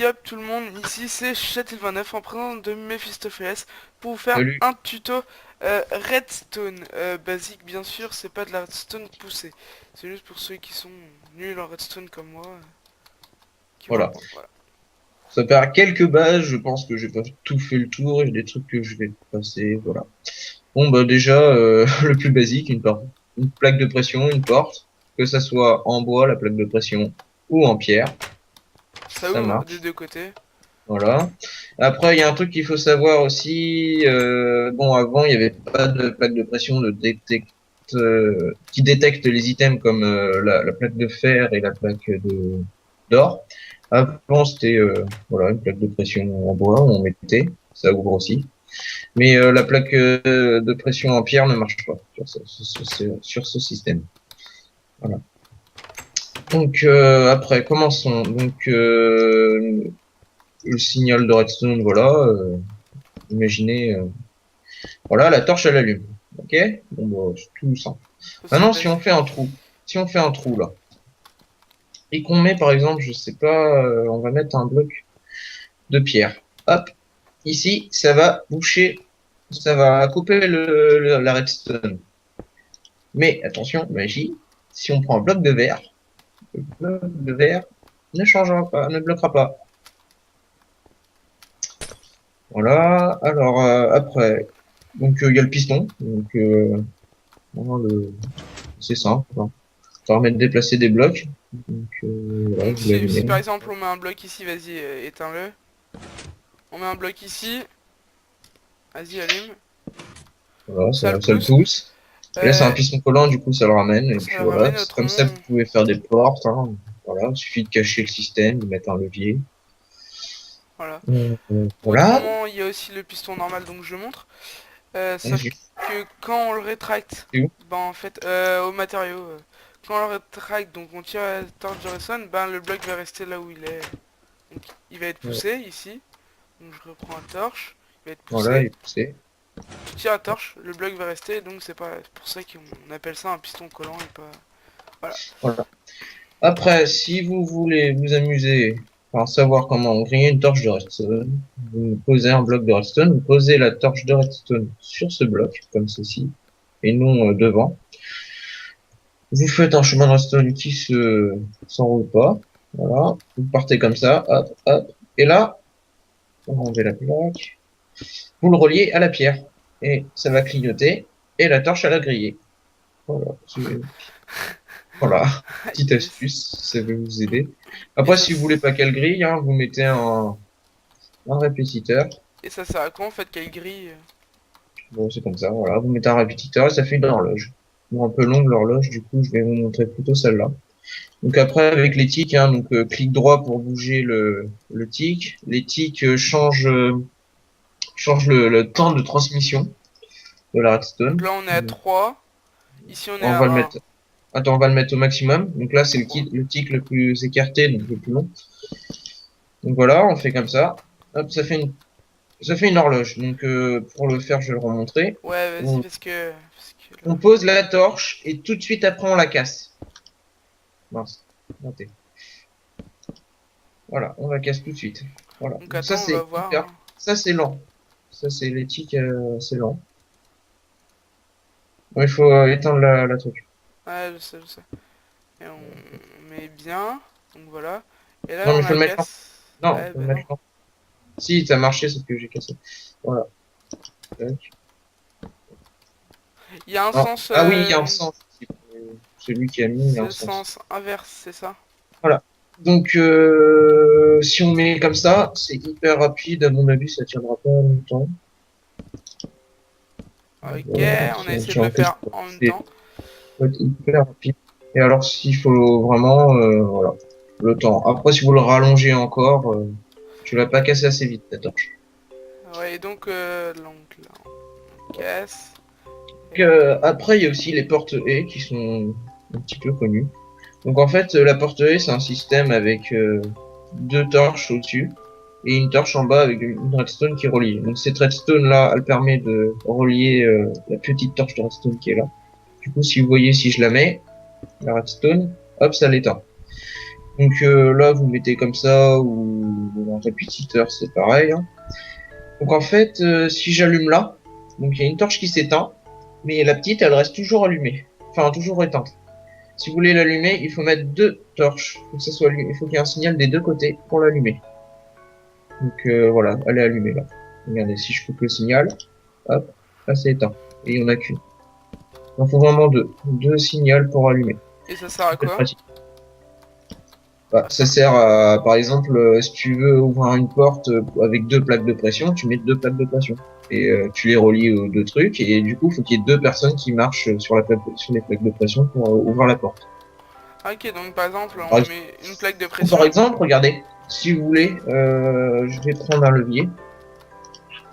up tout le monde, ici c'est Châtel29 en présence de Mephistopheles pour vous faire Salut. un tuto redstone basique. Bien sûr, c'est pas de la redstone poussée, c'est juste pour ceux qui sont nuls en redstone comme moi qui vont Voilà. apprendre. Voilà. Ça perd quelques bases. Je pense que j'ai pas tout fait le tour. Il y a des trucs que je vais passer. Voilà. Bon, bah, déjà, le plus basique, une plaque de pression, une porte. Que ça soit en bois, la plaque de pression, ou en pierre. Ça Ça ouvre des marche. deux côtés. Voilà. Après, il y a un truc qu'il faut savoir aussi. Bon, avant, il n'y avait pas de plaque de pression qui détecte les items comme la plaque de fer et la plaque d'or. Avant, c'était voilà, une plaque de pression en bois, on mettait, ça ouvre aussi. Mais la plaque de pression en pierre ne marche pas sur ce système. Voilà. Donc après, commençons. Donc le signal de redstone, voilà. Imaginez, voilà, la torche elle allume. Ok? Bon, bah, c'est tout simple. Aussi Maintenant, basique. si on fait un trou là, et qu'on met par exemple, je sais pas, on va mettre un bloc de pierre. Hop, ici, ça va boucher, ça va couper la redstone. Mais attention, magie, si on prend un bloc de verre, le bloc de verre ne changera pas, ne bloquera pas. Voilà. Alors après, donc il y a le piston, donc voilà, c'est simple, hein. Ça permet de déplacer des blocs. Donc voilà, Donc vous si par l'allumez. exemple on met un bloc ici, vas-y éteins-le. On met un bloc ici, vas-y allume. Voilà, Ça le ça le pousse. pousse. Et là, c'est un Euh, piston collant, du coup, ça le ramène. Et Ça puis le voilà, ramène c'est comme ça que autrement. vous pouvez faire des portes, hein. Voilà, il suffit de cacher le système, de mettre un levier. Voilà. Voilà. Autrement, il y a aussi le piston normal, donc je montre. Sauf J'ai que quand on le rétracte, fait où. ben en fait, au matériau, quand on le rétracte, donc on tire la torche de redstone, ben le bloc va rester là où il est. Donc il va être poussé ici. Donc je reprends la torche, il va être Voilà, il poussé. est poussé. Tu tires la torche, le bloc va rester, donc c'est pas pour ça qu'on appelle ça un piston collant et pas. Voilà. Voilà. Après, si vous voulez vous amuser, enfin savoir comment griller une torche de redstone, vous posez un bloc de redstone, vous posez la torche de redstone sur ce bloc, comme ceci, et non devant. Vous faites un chemin de redstone qui s'enroule pas. Voilà. Vous partez comme ça. Hop, hop. Et là, on va enlever la plaque. Vous le reliez à la pierre. Et ça va clignoter. Et la torche, elle a grillé. Voilà. Voilà. Petite Yes. astuce, si ça veut vous aider. Et Après, ça, si vous voulez pas qu'elle grille, hein, vous mettez un répétiteur. et ça sert à quoi en fait qu'elle grille? Bon, c'est comme ça. Voilà. Vous mettez un répétiteur et ça fait une horloge. Bon, un peu longue l'horloge. Du coup, je vais vous montrer plutôt celle-là. Donc après avec les tics, hein, donc clic droit pour bouger le tic. Les tics changent le temps de transmission de la Donc redstone. là on est à Donc, 3. Ici on est on à va le 1. mettre. Attends, on va le mettre au maximum. Donc là c'est 3. le tic le plus écarté, donc le plus long. Donc voilà, on fait comme ça. Hop, ça fait une horloge. Donc pour le faire, je vais le remontrer. Ouais, vas-y, On, parce que là. on pose la torche et tout de suite après on la casse. Mince, raté. Voilà, on la casse tout de suite. Voilà. Donc Donc ça attends, on va c'est voir, hyper. hein. Ça c'est lent. Ça c'est l'éthique, c'est lent. Bon, il faut éteindre la truc. Ouais, je sais, je sais. Et on met bien. Donc voilà. Et Non là mais on il faut la le mettre lent. casse. Non, il Ouais, faut le bah non. mettre lent. Si, ça a marché, c'est ce que j'ai cassé. Voilà. Tac. Il y a un Non. sens. Ah oui, il y a un sens. Celui qui a mis, il y a C'est un le sens. sens inverse, c'est ça? Voilà. Donc si on met comme ça, c'est hyper rapide. À mon avis, ça tiendra pas longtemps. Ok, Voilà. on a essayé de C'est le en fait, faire en même c'est temps. faut être hyper rapide. Et alors, s'il faut vraiment, voilà, le temps. Après, si vous le rallongez encore, tu vas pas casser assez vite, ta torche. Ouais, et donc là, on casse. Et Donc, hop. après, il y a aussi les portes haies qui sont un petit peu connues. Donc, en fait, la porte haie, c'est un système avec deux torches au-dessus et une torche en bas avec une redstone qui relie. Donc, cette redstone-là, elle permet de relier la petite torche de redstone qui est là. Du coup, si vous voyez, si je la mets, la redstone, hop, ça l'éteint. Donc là, vous mettez comme ça ou ou un répétiteur, c'est pareil. Hein. Donc en fait, si j'allume là, donc il y a une torche qui s'éteint, mais la petite, elle reste toujours allumée, enfin toujours éteinte. Si vous voulez l'allumer, il faut mettre deux torches. Faut que ça soit, il faut qu'il y ait un signal des deux côtés pour l'allumer. Donc voilà, elle est allumée là. Regardez, si je coupe le signal, hop, là c'est éteint. Et il n'y en a qu'une. Il en faut vraiment deux. Deux signaux pour allumer. Et ça sert à C'est quoi? pratique. Bah, ça sert à, par exemple, si tu veux ouvrir une porte avec deux plaques de pression, tu mets deux plaques de pression. Et tu les relis aux deux trucs. Et du coup, il faut qu'il y ait deux personnes qui marchent sur, sur les plaques de pression pour ouvrir la porte. Ah, ok, donc par exemple, Par, on met une plaque de par pression. exemple, regardez, si vous voulez, je vais prendre un levier.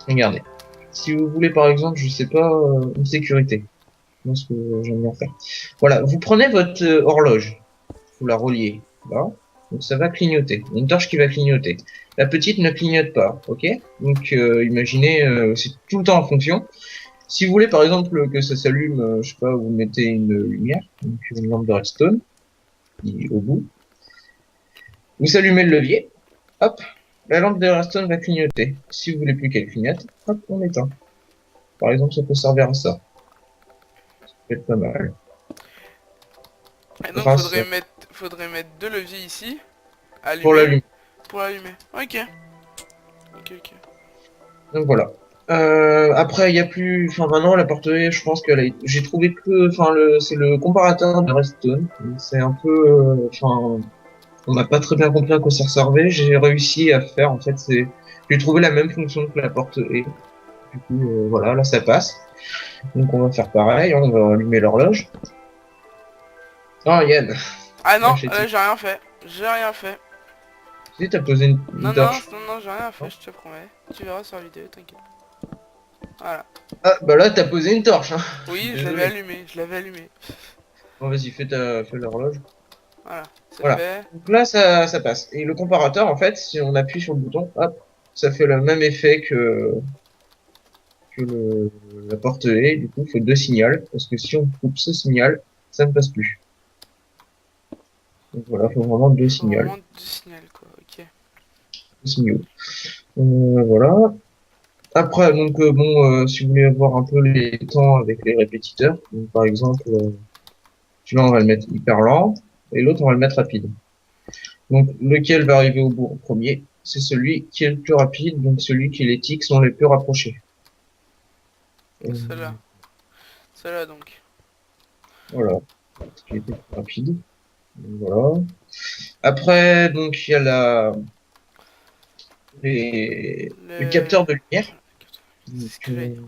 Regardez. Si vous voulez, par exemple, je sais pas, une sécurité. Moi, ce que j'aime bien faire. Voilà, vous prenez votre horloge, vous la reliez là, donc ça va clignoter. Une torche qui va clignoter. La petite ne clignote pas, ok? Donc imaginez, c'est tout le temps en fonction. Si vous voulez par exemple que ça s'allume, je sais pas, vous mettez une lumière, donc une lampe de redstone au bout. Vous allumez le levier, hop, la lampe de redstone va clignoter. Si vous voulez plus qu'elle clignote, hop, on éteint. Par exemple, ça peut servir à ça. Ça peut être pas mal. Et donc Grâce faudrait mettre deux leviers ici, pour allumés, l'allumer. pour l'allumer. Ok. Ok, ok. Donc voilà. Après, il y a plus. Enfin, maintenant, la portée, je pense j'ai trouvé que. Enfin, c'est le comparateur de Redstone. C'est un peu. Enfin, on n'a pas très bien compris à quoi ça servait. J'ai réussi à faire. En fait, j'ai trouvé la même fonction que la porte E. Du coup, voilà, là, ça passe. Donc, on va faire pareil. On va allumer l'horloge. Ah, Yann. Ah Ah, non, là j'ai rien fait. J'ai rien fait. Tu sais, t'as posé une Non, non, torche. non, non, j'ai rien fait, Non. je te promets. Tu verras sur la vidéo, t'inquiète. Voilà. Ah, bah là, t'as posé une torche. Hein. Je suis Oui, je l'avais désolé. allumé, je l'avais allumé. Bon, vas-y, fais l'horloge. Voilà, c'est Voilà. fait. Donc là, ça passe. Et le comparateur, en fait, si on appuie sur le bouton, hop, ça fait le même effet que la porte E. Du coup, il faut deux signaux. Parce que si on coupe ce signal, ça ne passe plus. Donc voilà, il faut vraiment deux Faut signaux. vraiment du signal, quoi, ok. Deux signaux. Voilà. Après, donc, bon, si vous voulez avoir un peu les temps avec les répétiteurs, donc, par exemple, celui-là, on va le mettre hyper lent. Et l'autre, on va le mettre rapide. Donc, lequel va arriver au bout en premier? C'est celui qui est le plus rapide, donc celui qui les ticks sont les plus rapprochés. Celle-là. Celle-là, donc. Voilà, ce qui était plus rapide. Voilà. Après, donc il y a le Le... capteur de lumière. Voilà, c'est Donc, ce que j'allais dire.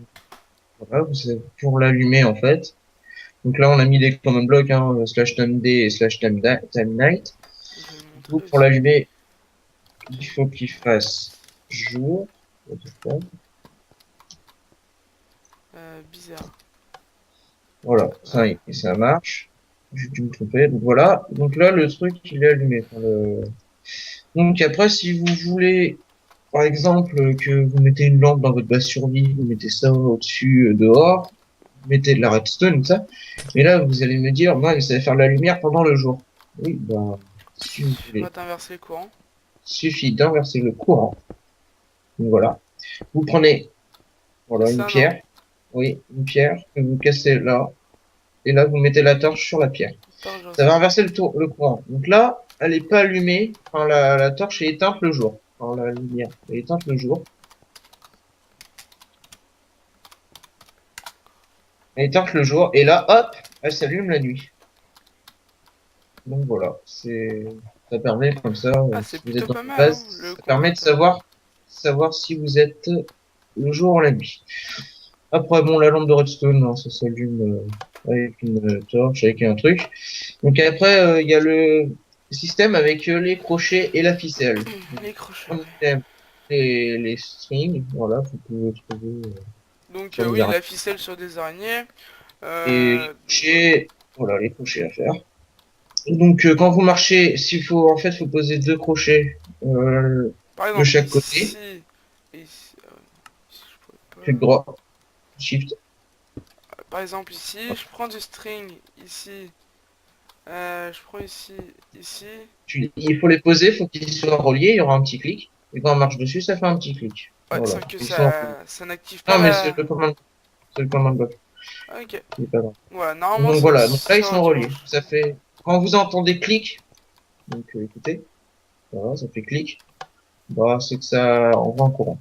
voilà, c'est pour l'allumer en fait. Donc là, on a mis des common blocks, hein, slash time day et slash time night. Je vais le Du montrer coup, pour aussi. l'allumer, il faut qu'il fasse jour. Bizarre. Voilà, ça, Voilà. ça marche. J'ai dû me tromper. Donc voilà. Donc là, le truc, il est allumé. Enfin, donc après, si vous voulez, par exemple, que vous mettez une lampe dans votre base survie, vous mettez ça au-dessus, dehors, vous mettez de la redstone, tout ça. Mais là, vous allez me dire, moi, mais ça va faire de la lumière pendant le jour. Oui, ben, si vous On va voulez, t'inverser le courant. il suffit d'inverser le courant. Donc voilà. Vous prenez, C'est voilà, une ça, non? pierre. Oui, une pierre que vous cassez là. Et là, vous mettez la torche sur la pierre. Attends, je Ça va ressors. inverser le courant. Donc là, elle est pas allumée. Enfin, la torche est éteinte le jour. Enfin, la lumière est éteinte le jour. Elle est éteinte le jour. Et là, hop, elle s'allume la nuit. Donc voilà, ça permet comme ça, Ah, c'est si vous plutôt êtes dans pas une mal, hein, base, le ça permet de comparateur. savoir si vous êtes le jour ou la nuit. Après, bon, la lampe de redstone, hein, ça s'allume avec une torche, avec un truc. Donc après, il y a le système avec les crochets et la ficelle. Donc, Les crochets, on ouais. a les strings, voilà, vous pouvez trouver Donc, sur des oui, araignées. la ficelle sur des araignées. Et les Donc, ouais. crochets, voilà, les crochets à faire. Donc quand vous marchez, s'il faut, en fait, faut poser deux crochets Par de exemple, chaque côté. ici. Ici, ici, je pourrais Clic pas. droit, shift. Par exemple, ici, je prends du string. Ici, je prends ici. Ici. Il faut les poser, faut qu'ils soient reliés, il y aura un petit clic. Et quand on marche dessus, ça fait un petit clic. Ouais, Voilà. sauf que Ils sont... ça n'active pas Non, mais la... c'est le command block. Ah, ok. Il est pas grave. Voilà, normalement Donc voilà, donc là ils ça aurait sont dû reliés. marcher. Ça fait quand vous entendez clic, donc écoutez, voilà, ça fait clic, bah c'est que ça envoie un courant.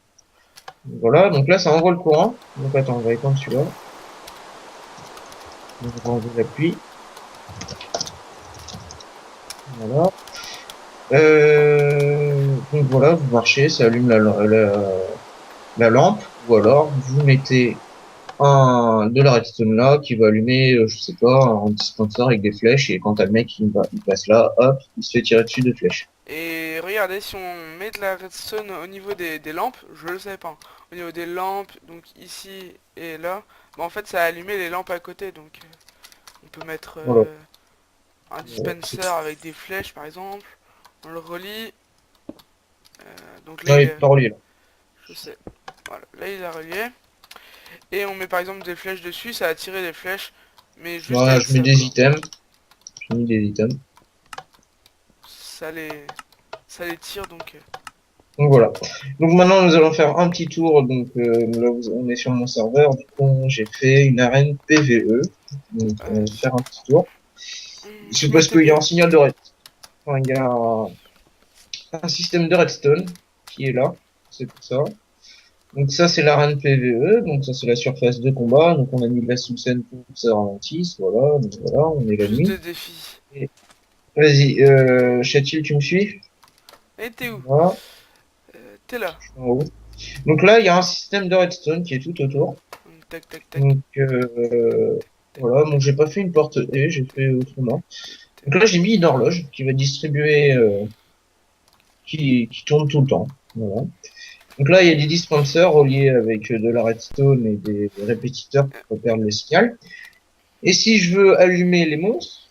Donc, voilà, donc là ça envoie le courant. Donc attends, on va éteindre celui-là. Donc on va enlever la pluie. Voilà. Donc voilà, vous marchez, ça allume la lampe, ou alors vous mettez de la redstone là qui va allumer, je sais pas, un dispenser avec des flèches et quand t'as le mec il passe là, hop, il se fait tirer dessus de flèches. Et regardez, si on met de la redstone au niveau des lampes, je le savais pas, hein. Au niveau des lampes, donc ici et là, bah en fait ça a allumé les lampes à côté, donc on peut mettre Voilà. un Voilà, dispenser avec des flèches par exemple. On le relie, donc là non, il il est est, pas relié là. je sais, voilà, là il a relié. Et on met par exemple des flèches dessus, ça a tiré des flèches, mais juste Voilà, avec je mets ça des quoi. items. J'ai mis des items. Ça les, ça les tire donc... Donc voilà. Donc maintenant nous allons faire un petit tour. Donc là on est sur mon serveur. Du coup j'ai fait une arène PVE. Donc on va faire un petit tour. C'est Moi parce qu'il y a un TP. signal de redstone. Enfin, il y a un système de redstone qui est là. C'est pour ça. Donc ça c'est l'arène PVE. Donc ça c'est la surface de combat. Donc on a mis de la sous-scène pour que ça ralentisse. Voilà. Donc voilà, on est la Plus nuit. de défis. Et- Vas-y, Chatil, tu me suis? Et t'es où? Voilà. T'es là. En haut. Donc là il y a un système de redstone qui est tout autour. Tac tac tac Donc tac voilà, tac donc j'ai pas fait une porte E, j'ai fait autrement. tac. Donc là j'ai mis une horloge qui va distribuer, qui tourne tout le temps. Voilà. Donc là il y a des dispensers reliés avec de la redstone et des répétiteurs pour perdre le signal. Et si je veux allumer les monstres,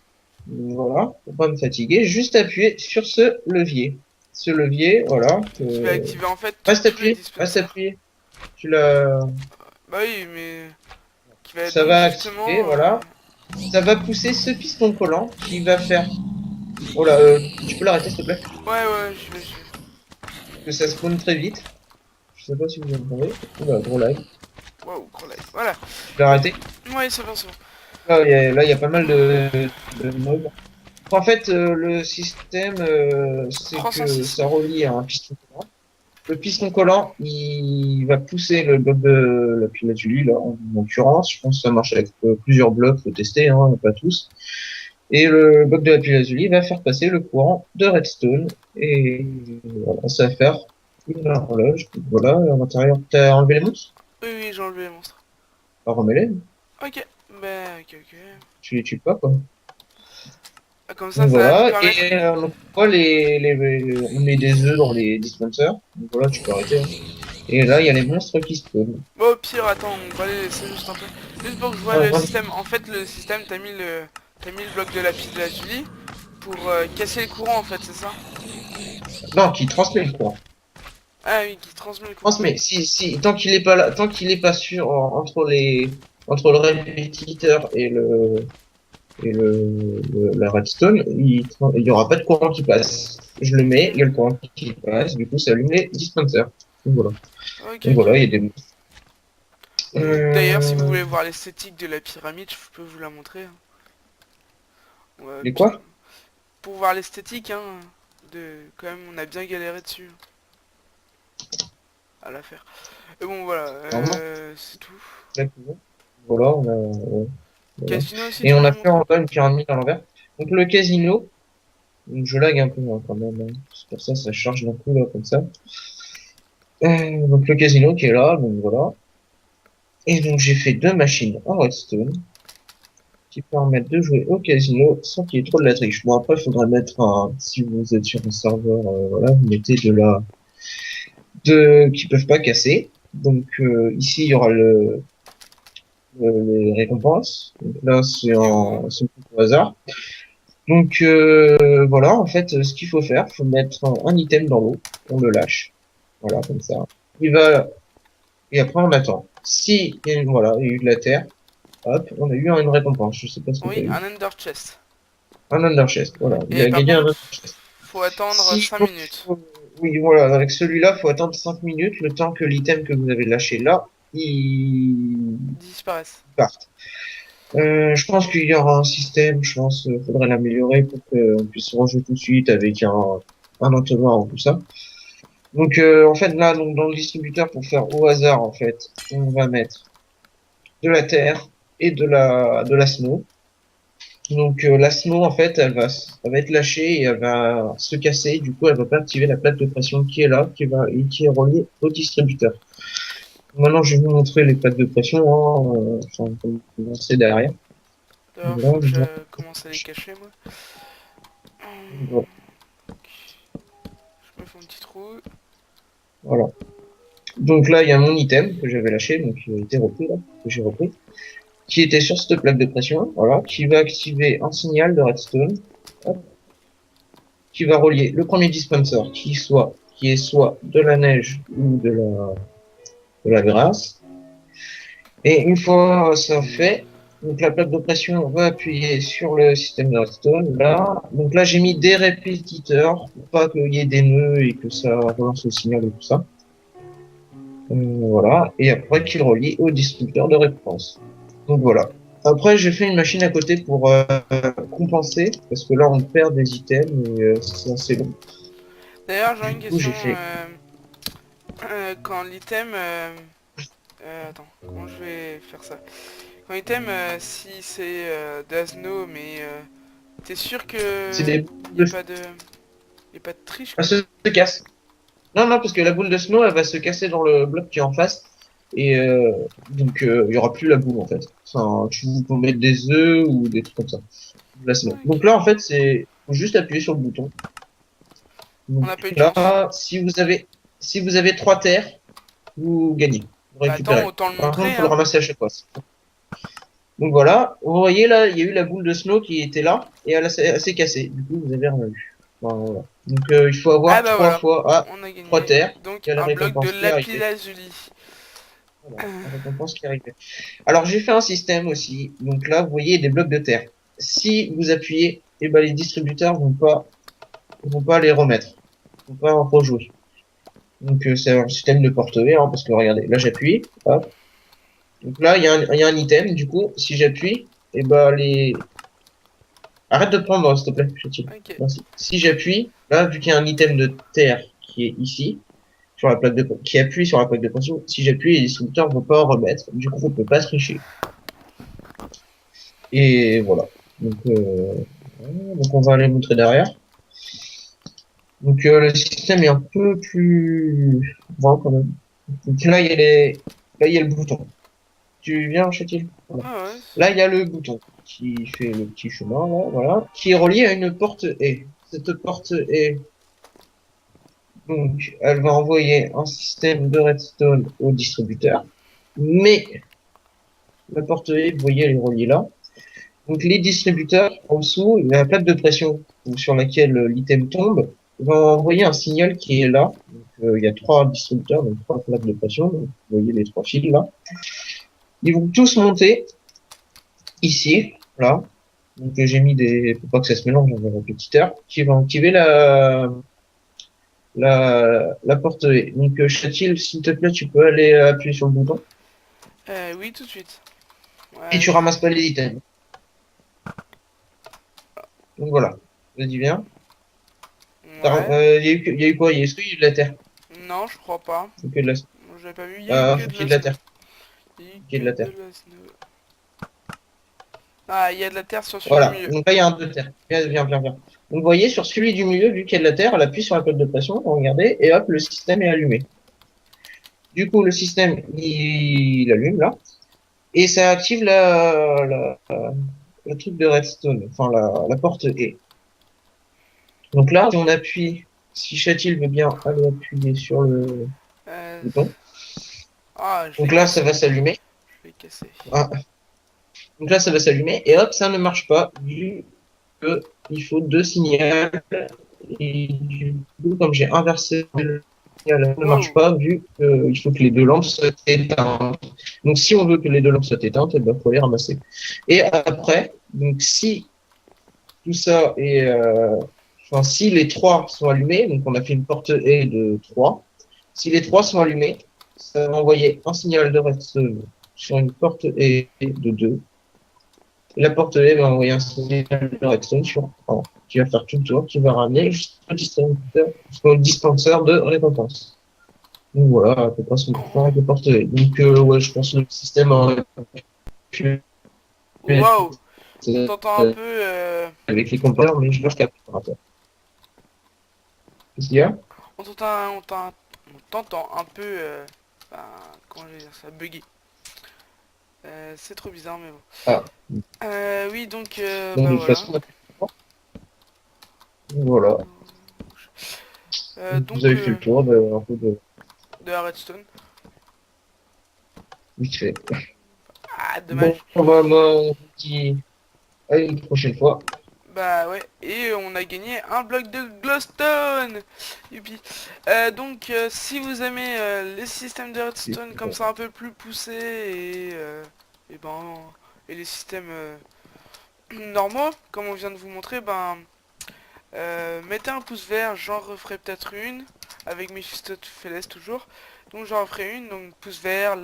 voilà, pour pas me fatiguer, juste appuyer sur ce levier. Ce levier, voilà. Qui va activer en fait Reste tous les appuyé, reste dispensers. appuyé. Tu l'as, Bah oui, mais qui va ça donc va activer, justement... voilà. Ça va pousser ce piston collant qui va faire. Oh là, tu peux l'arrêter s'il te plaît? Ouais ouais, je vais, je vais. Que ça spawn très vite. Je sais pas si vous entendez. Oula, gros lag. Waouh, gros lag. Voilà. Tu l'as arrêté? Ouais, c'est bon, c'est bon. Là, il y a pas mal de mobs. En fait, le système, c'est que 306. ça relie à un piston collant. Le piston collant, il va pousser le bloc de la pile à Julie, là, en l'occurrence. Je pense que ça marche avec plusieurs blocs, faut tester, hein, pas tous. Et le bloc de la pile à Julie va faire passer le courant de redstone. Et voilà, ça va faire une horloge. Voilà, à l'intérieur. T'as enlevé les monstres? Oui, oui, j'ai enlevé les monstres. Alors remets-les. Ok. Bah, ok, ok. Tu les tues pas, quoi. Ah, comme ça, Donc ça va nous voilà, permettre... et donc, on voit on met des œufs dans les dispensers. Donc voilà, tu peux arrêter, hein. Et là, il y a les monstres qui spawnent. Bon, au pire, attends, on va les laisser juste un peu. Juste pour que je vois Ah, le voilà. système. En fait, le système, t'as mis le bloc de la pile de la Julie pour casser le courant, en fait, c'est ça? Non, qui transmet le courant. Ah oui, qui transmet le courant. Transmet. Tant qu'il est pas là, tant qu'il est pas sûr entre le répétiteur et la redstone, il y aura pas de courant qui passe. Je le mets, il y a le courant qui passe, du coup, ça allume les dispensers. Donc voilà. Ok, Donc ok. voilà, il y a des. D'ailleurs, si vous Euh, voulez voir l'esthétique de la pyramide, je peux vous la montrer, hein. Ouais, les quoi? pour voir l'esthétique, hein, quand même, on a bien galéré dessus à la faire. Et bon, voilà, Normalement, c'est tout. exactement. Voilà, voilà. Casino aussi, Et tu on voulais a fait montrer? en bas une pyramide à l'envers. Donc le casino, donc je lag un peu hein, quand même, hein. C'est pour ça ça charge d'un coup là comme ça. Donc le casino qui est là, donc voilà. Et donc j'ai fait deux machines en redstone qui permettent de jouer au casino sans qu'il y ait trop de la triche. Bon après il faudrait mettre un, si vous êtes sur un serveur, voilà, vous mettez qui peuvent pas casser. Donc ici il y aura les récompenses. Donc là Il est où? c'est au hasard. Donc voilà, en fait, ce qu'il faut faire, faut mettre un item dans l'eau, on le lâche, voilà, comme ça. Il va et après on attend. Si voilà, il y a eu de la terre, hop, on a eu une récompense. Je sais pas ce que t'as Oui, eu. un Ender Chest. Un under chest, voilà, il Et a par gagné un contre, under chest. faut attendre Si 5 minutes. Oui, voilà, avec celui-là, faut attendre 5 minutes, le temps que l'item que vous avez lâché là, il Disparaissent. parte. Je pense qu'il y aura un système, je pense, faudrait l'améliorer pour qu'on puisse ranger tout de suite avec un entonnoir ou tout ça. Donc, en fait, là, donc, dans le distributeur, pour faire au hasard, en fait, on va mettre de la terre et de la snow. Donc, la snow, en fait, elle va être lâchée et elle va se casser. Du coup, elle va pas activer la plaque de pression qui est là, et qui est reliée au distributeur. Maintenant, je vais vous montrer les plaques de pression, hein, enfin, comme vous c'est derrière. D'ailleurs, Voilà, faut que je commence à les cacher, moi. voilà. Je me fais un petit trou. Voilà. Donc là, il y a mon item que j'avais lâché, donc qui a été repris là, que j'ai repris, qui était sur cette plaque de pression, voilà, qui va activer un signal de redstone, hop, qui va relier le premier dispenser, qui est soit de la neige ou de la glace. Et une fois ça fait, donc la plaque de pression va appuyer sur le système de redstone, là. Donc là, j'ai mis des répétiteurs pour pas qu'il y ait des nœuds et que ça relance le signal et tout ça. Voilà. Et après, qu'il relie au distributeur de réponse. Donc voilà. Après, j'ai fait une machine à côté pour compenser, parce que là, on perd des items et c'est assez long. D'ailleurs, j'ai Du une coup, question. j'ai fait. Quand l'item... attends, comment je vais faire ça? Quand l'item, si c'est de la snow, mais t'es sûr C'est que des boules y a de. pas de... Y a pas de triche, Elle quoi? se casse. Non, non, parce que la boule de snow, elle va se casser dans le bloc qui est en face. Et donc, il y aura plus la boule, en fait. Enfin, tu peux mettre des œufs ou des trucs comme ça. De la snow. Ok. Donc là, en fait, faut juste appuyer sur le bouton. On Donc n'a pas eu de chance. là, si vous avez 3 terres, vous gagnez. Vous Bah attends, récupérez. autant le Par contre, il montrer, faut le hein. ramasser à chaque fois. Donc voilà, vous voyez là, il y a eu la boule de snow qui était là et elle s'est cassée. Du coup, vous avez rien eu. Voilà. Donc il faut Ah avoir bah trois voilà, fois on a 3 terres. gagné. Donc Il y a la un bloc de récompense qui est lapis arrivée. lazuli. Voilà, la récompense qui est arrivée. Alors j'ai fait un système aussi. Donc là, vous voyez des blocs de terre. Si vous appuyez, eh ben, les distributeurs vont pas les remettre. Vont pas en rejouer. Donc c'est un système de porte-V, hein, parce que regardez, là j'appuie, hop. Donc là il y a un item, du coup, si j'appuie, et ben arrête de prendre, s'il te plaît, Chétille. Ok. Merci. Si j'appuie, là, vu qu'il y a un item de terre qui est ici, qui appuie sur la plaque de pression, si j'appuie, les distributeurs ne vont pas en remettre. Du coup, on peut pas tricher. Et voilà. Donc on va aller montrer derrière. Donc le système est un peu plus grand quand même. Donc là, il y a le bouton. Tu viens, Chétille? Voilà. Ah ouais. Là, il y a le bouton qui fait le petit chemin, là, voilà, qui est relié à une porte E. Cette porte E, donc, elle va envoyer un système de redstone au distributeur, mais la porte E, vous voyez, elle est reliée là. Donc, les distributeurs, en dessous, il y a la plaque de pression sur laquelle l'item tombe, va envoyer un signal qui est là. Donc, il y a 3 distributeurs, donc 3 plaques de pression. Donc, vous voyez les 3 fils là. Ils vont tous monter ici, là. Donc j'ai mis pour pas que ça se mélange, dans un répétiteur, qui va activer la porte E. Donc Chatil, s'il te plaît, tu peux aller appuyer sur le bouton. Oui, tout de suite. Et Ouais. tu ramasses pas les items. Donc voilà. Vas-y, viens. Ouais. Il y a eu quoi? Est-ce qu'il y a eu de la terre? Non, je crois pas. Ou que de la... J'avais pas vu, il y a eu que faut de qu'il y ait la de la snow. terre. Il y a eu Qu'il y ait de que la de terre. la snow. Ah, il y a de la terre sur celui du Voilà. milieu. Donc là, il y a un de terre. Viens, viens, viens, viens. Donc vous voyez, sur celui du milieu, vu qu'il y a de la terre, elle appuie sur la plaque de pression, regardez, et hop, le système est allumé. Du coup, le système, il allume là. Et ça active le truc de redstone, enfin la porte E. Donc là, si on appuie, si Chatil veut bien aller appuyer sur le Euh... bouton, Ah, je l'ai donc là, ça va cassé. s'allumer. Je l'ai cassé. Ah, donc là, ça va s'allumer, et hop, ça ne marche pas, vu que il faut 2 signaux. Et du coup, comme j'ai inversé le signal, ça ne marche Wow. pas, vu qu'il faut que les 2 lampes soient éteintes. Donc si on veut que les 2 lampes soient éteintes, il faut les ramasser. Et après, donc si tout ça est enfin, si les trois sont allumés, donc on a fait une porte E de 3. Si les trois sont allumés, ça va envoyer un signal de redstone sur une porte E de 2. Et la porte E va envoyer un signal de redstone sur 1, qui va faire tout le tour, qui va ramener jusqu'au dispenser de récompense. Donc voilà, à peu près ce qu'on peut faire avec les porte E. Donc ouais, je pense que le système aurait pu être Waouh! On t'entend un peu... avec les compteurs, mais je leur capte par rapport. Qu'est-ce qu'il y a? On t'entend... On t'entend un peu... ben, comment je vais dire ça? Buggy. C'est trop bizarre, mais bon. Ah, Oui, donc... donc bah de toute voilà. façon, voilà. Vous Donc... avez fait le tour de, un peu de la redstone. vite fait. Ah, Bon, dommage. moi, on vous dit à une prochaine fois. Bah ouais, et on a gagné un bloc de glowstone. Youpi. Donc si vous aimez les systèmes de redstone comme ça un peu plus poussés et ben et les systèmes normaux comme on vient de vous montrer, ben mettez un pouce vert, j'en referai peut-être une avec Mephistopheles toujours. Donc j'en referai une, donc pouce vert,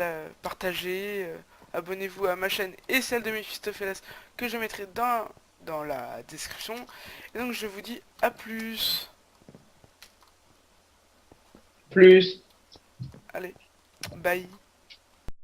partagez, abonnez-vous à ma chaîne et celle de Mephistopheles que je mettrai dans la description. Et donc je vous dis à plus. Plus. Allez, bye.